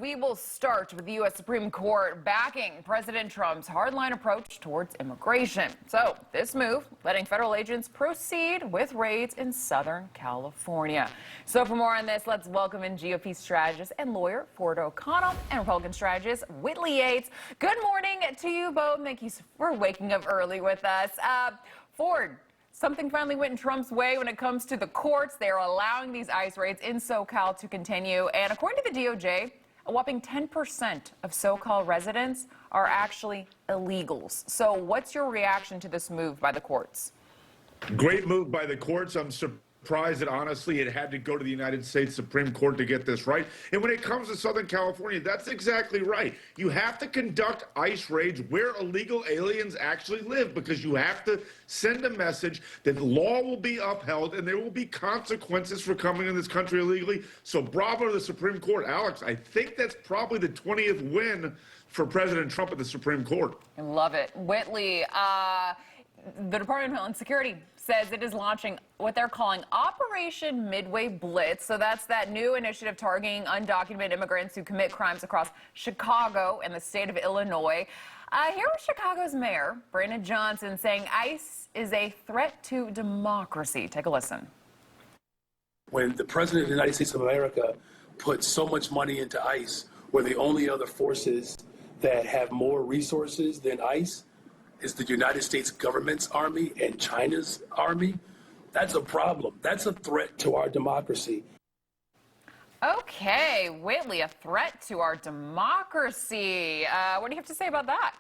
We will start with the U.S. Supreme Court backing President Trump's hardline approach towards immigration. So this move letting federal agents proceed with raids in Southern California. So for more on this, let's welcome in GOP strategist and lawyer Ford O'Connell and Republican strategist Whitley Yates. Good morning to you both. Thank you for waking up early with us. Ford, something finally went in Trump's way when it comes to the courts. They are allowing these ICE raids in SoCal to continue. And according to the DOJ, a whopping 10% of SoCal residents are actually illegals. So what's your reaction to this move by the courts? Great move by the courts. I'm surprised that honestly it had to go to the United States Supreme Court to get this right. And when it comes to Southern California, that's exactly right. You have to conduct ICE raids where illegal aliens actually live, because you have to send a message that the law will be upheld and there will be consequences for coming in this country illegally. So bravo to the Supreme Court. Alex, I think that's probably the 20th win for President Trump at the Supreme Court. I love it. Whitley, the Department of Homeland Security says it is launching what they're calling Operation Midway Blitz. So that's that new initiative targeting undocumented immigrants who commit crimes across Chicago and the state of Illinois. Here was Chicago's mayor, Brandon Johnson, saying ICE is a threat to democracy. Take a listen. When the president of the United States of America put so much money into ICE, where the only other forces that have more resources than ICE is the United States government's army and China's army, that's a problem. That's a threat to our democracy. Okay, Whitley, a threat to our democracy. What do you have to say about that?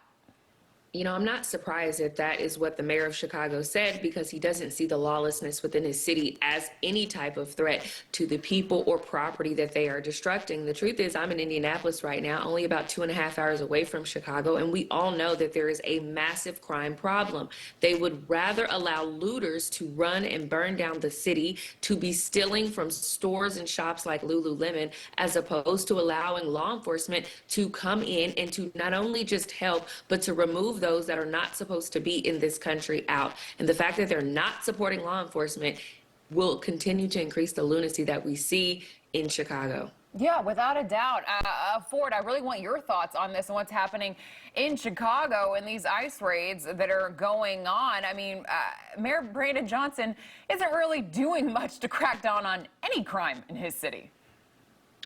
You know, I'm not surprised that that is what the mayor of Chicago said, because he doesn't see the lawlessness within his city as any type of threat to the people or property that they are destructing. The truth is, I'm in Indianapolis right now, only about 2.5 hours away from Chicago, and we all know that there is a massive crime problem. They would rather allow looters to run and burn down the city, to be stealing from stores and shops like Lululemon, as opposed to allowing law enforcement to come in and to not only just help, but to remove those that are not supposed to be in this country out. And the fact that they're not supporting law enforcement will continue to increase the lunacy that we see in Chicago. Yeah, without a doubt. Ford, I really want your thoughts on this and what's happening in Chicago and these ICE raids that are going on. I mean, Mayor Brandon Johnson isn't really doing much to crack down on any crime in his city.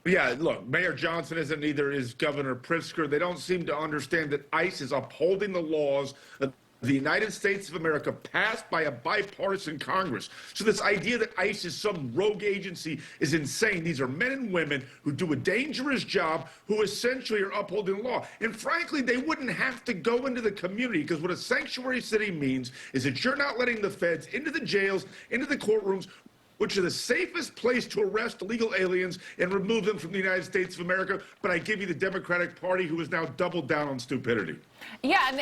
Yeah, look, Mayor Johnson isn't, neither is Governor Pritzker. They don't seem to understand that ICE is upholding the laws of the United States of America passed by a bipartisan Congress. So this idea that ICE is some rogue agency is insane. These are men and women who do a dangerous job, who essentially are upholding the law. And frankly, they wouldn't have to go into the community, because what a sanctuary city means is that you're not letting the feds into the jails, into the courtrooms, which are the safest place to arrest illegal aliens and remove them from the United States of America. But I give you the Democratic Party, who has now doubled down on stupidity. Yeah,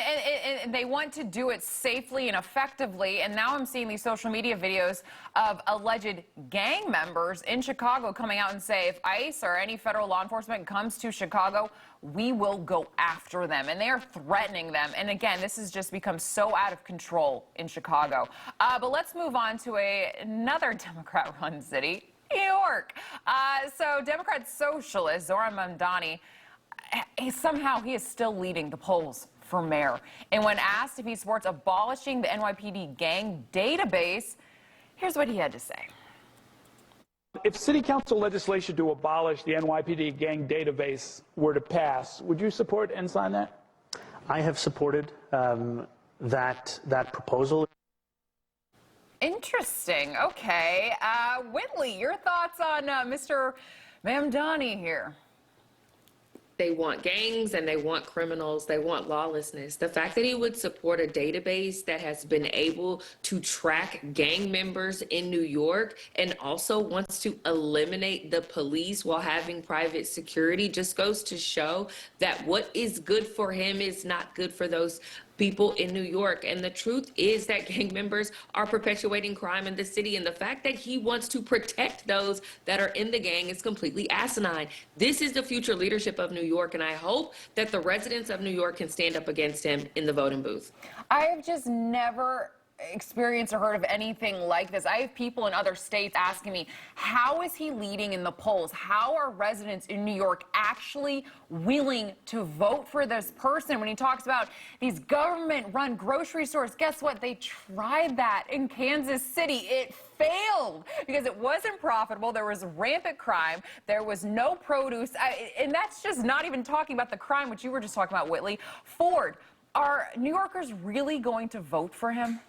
and they want to do it safely and effectively. And now I'm seeing these social media videos of alleged gang members in Chicago coming out and say, if ICE or any federal law enforcement comes to Chicago, we will go after them. And they are threatening them. And again, this has just become so out of control in Chicago. But let's move on to another Democrat-run city, New York. So Democrat socialist Zohran Mamdani, somehow he is still leading the polls for mayor. And when asked if he supports abolishing the NYPD gang database, here's what he had to say. If city council legislation to abolish the NYPD gang database were to pass, would you support and sign that? I have supported that proposal. Interesting. Okay. Whitley, your thoughts on Mr. Mamdani here? They want gangs and they want criminals. They want lawlessness. The fact that he would support a database that has been able to track gang members in New York and also wants to eliminate the police while having private security just goes to show that what is good for him is not good for those people in New York. And the truth is that gang members are perpetuating crime in the city. And the fact that he wants to protect those that are in the gang is completely asinine. This is the future leadership of New York. And I hope that the residents of New York can stand up against him in the voting booth. I have just never experienced or heard of anything like this. I have people in other states asking me, how is he leading in the polls? How are residents in New York actually willing to vote for this person? When he talks about these government-run grocery stores, guess what? They tried that in Kansas City. It failed because it wasn't profitable. There was rampant crime. There was no produce. And that's just not even talking about the crime, which you were just talking about, Whitley. Ford, are New Yorkers really going to vote for him?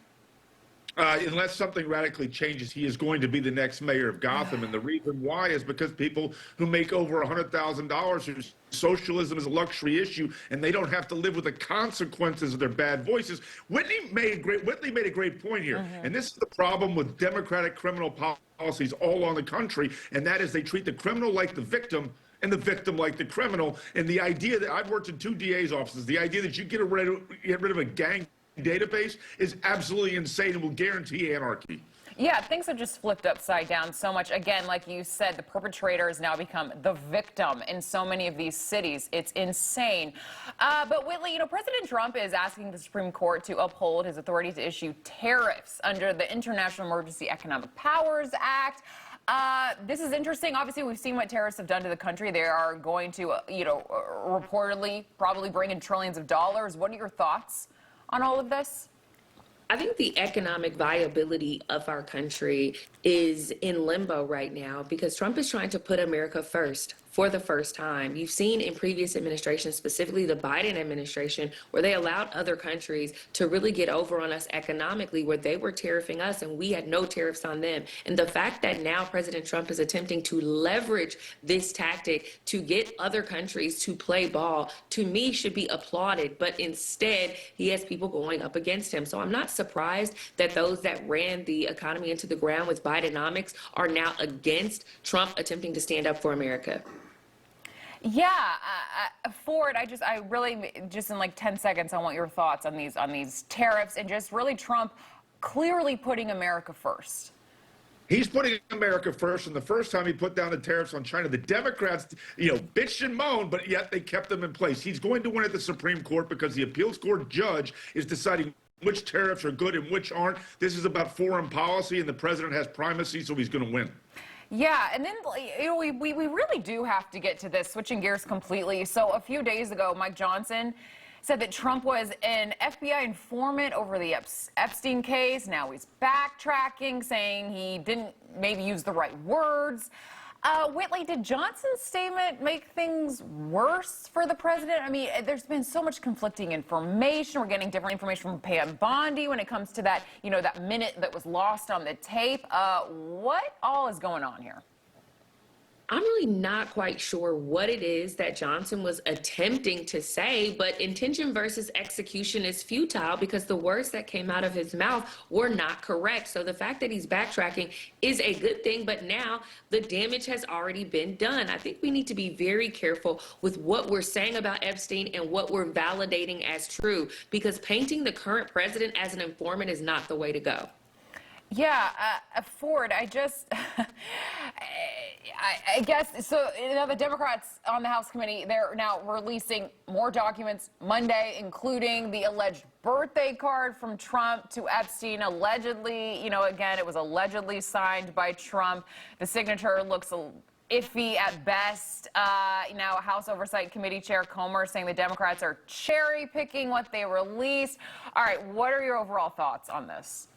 Unless something radically changes, he is going to be the next mayor of Gotham. And the reason why is because people who make over $100,000, whose socialism is a luxury issue, and they don't have to live with the consequences of their bad voices. Whitley made a great point here. And this is the problem with Democratic criminal policies all on the country, and that is they treat the criminal like the victim and the victim like the criminal. And the idea that I've worked in 2 DA's offices, the idea that you get rid of a gang database is absolutely insane and will guarantee anarchy. Yeah, things have just flipped upside down so much. Again, like you said, the perpetrator has now become the victim in so many of these cities. It's insane. But Whitley, you know, President Trump is asking the Supreme Court to uphold his authority to issue tariffs under the International Emergency Economic Powers Act. This is interesting. Obviously, we've seen what tariffs have done to the country. They are going to, reportedly probably bring in trillions of dollars. What are your thoughts on all of this? I think the economic viability of our country is in limbo right now because Trump is trying to put America first for the first time. You've seen in previous administrations, specifically the Biden administration, where they allowed other countries to really get over on us economically, where they were tariffing us and we had no tariffs on them. And the fact that now President Trump is attempting to leverage this tactic to get other countries to play ball, to me, should be applauded. But instead, he has people going up against him. So I'm not surprised that those that ran the economy into the ground with Bidenomics are now against Trump attempting to stand up for America. Yeah, Ford, I really, just in like 10 seconds, I want your thoughts on these tariffs and just really Trump clearly putting America first. He's putting America first, and the first time he put down the tariffs on China, the Democrats, bitched and moaned, but yet they kept them in place. He's going to win at the Supreme Court because the appeals court judge is deciding which tariffs are good and which aren't. This is about foreign policy, and the president has primacy, so he's going to win. Yeah, and then we really do have to get to this, switching gears completely. So a few days ago, Mike Johnson said that Trump was an FBI informant over the Epstein case. Now he's backtracking, saying he didn't maybe use the right words. Whitley, did Johnson's statement make things worse for the president? I mean, there's been so much conflicting information. We're getting different information from Pam Bondi when it comes to that, that minute that was lost on the tape. What all is going on here? I'm really not quite sure what it is that Johnson was attempting to say, but intention versus execution is futile because the words that came out of his mouth were not correct. So the fact that he's backtracking is a good thing, but now the damage has already been done. I think we need to be very careful with what we're saying about Epstein and what we're validating as true, because painting the current president as an informant is not the way to go. Yeah, Ford, I guess, so the Democrats on the House committee, they're now releasing more documents Monday, including the alleged birthday card from Trump to Epstein. Allegedly, again, it was allegedly signed by Trump. The signature looks iffy at best. Now, House Oversight Committee Chair Comer saying the Democrats are cherry picking what they released. All right, what are your overall thoughts on this?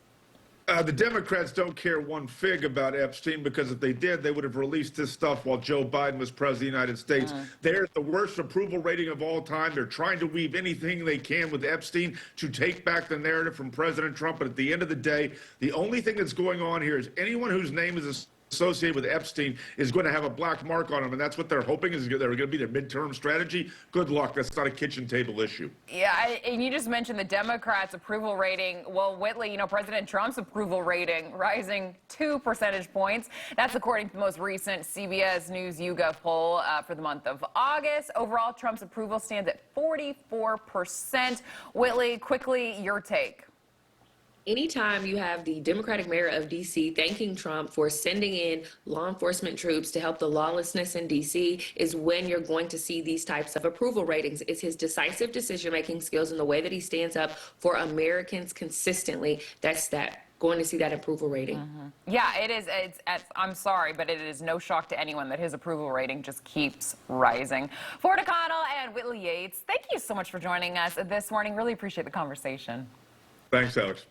The Democrats don't care one fig about Epstein because if they did, they would have released this stuff while Joe Biden was president of the United States. They're at the worst approval rating of all time. They're trying to weave anything they can with Epstein to take back the narrative from President Trump. But at the end of the day, the only thing that's going on here is anyone whose name is associated with Epstein is going to have a black mark on them, and that's what they're hoping is they're going to be their midterm strategy. Good luck. That's not a kitchen table issue. Yeah, and you just mentioned the Democrats' approval rating. Well, Whitley, President Trump's approval rating rising 2 percentage points. That's according to the most recent CBS News YouGov poll for the month of August. Overall, Trump's approval stands at 44%. Whitley, quickly, your take. Anytime you have the Democratic mayor of D.C. thanking Trump for sending in law enforcement troops to help the lawlessness in D.C. is when you're going to see these types of approval ratings. It's his decisive decision-making skills and the way that he stands up for Americans consistently. That's going to see that approval rating. Yeah, it is. I'm sorry, but it is no shock to anyone that his approval rating just keeps rising. Ford O'Connell and Whitley Yates, thank you so much for joining us this morning. Really appreciate the conversation. Thanks, Alex.